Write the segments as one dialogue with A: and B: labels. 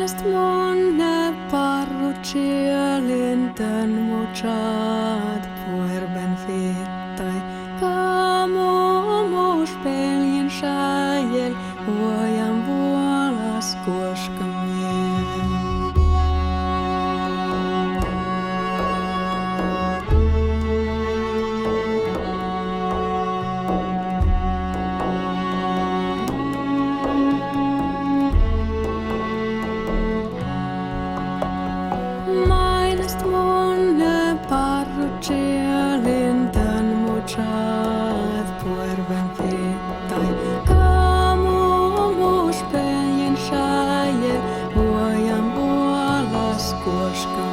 A: Maainâst muʹnne parrucielin tön muchat puerben fittai kamumus peljen sjäjel huojan vuolas koska Maainâst muļne parrucielin tön muchat puerben fittai kamumus peljen sjäjel huojan vuolas koska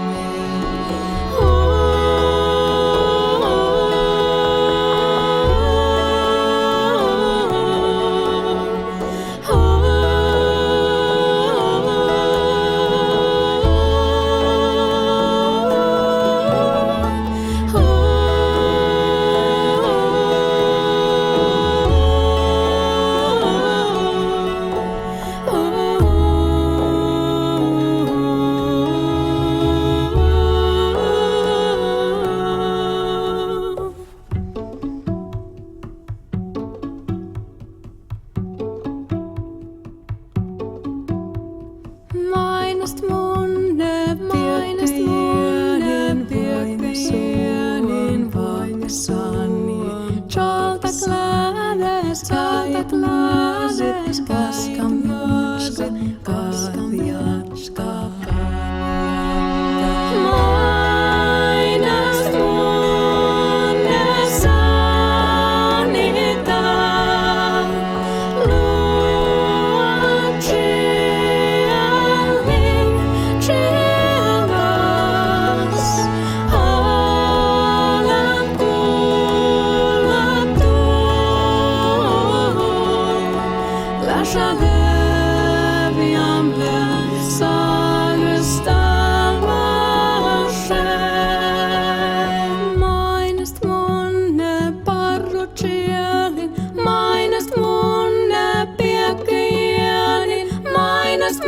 A: Maainâst muļne piekpienin voimassani. Jolta klades kaskamjatska kaviatska. Maainâst muļne sanita luotsielin tjevas alan kullatul läsa leviamle sagestalmasen. Maainâst muļne parrucielin, Maainâst muļne piekkielin, Maainâst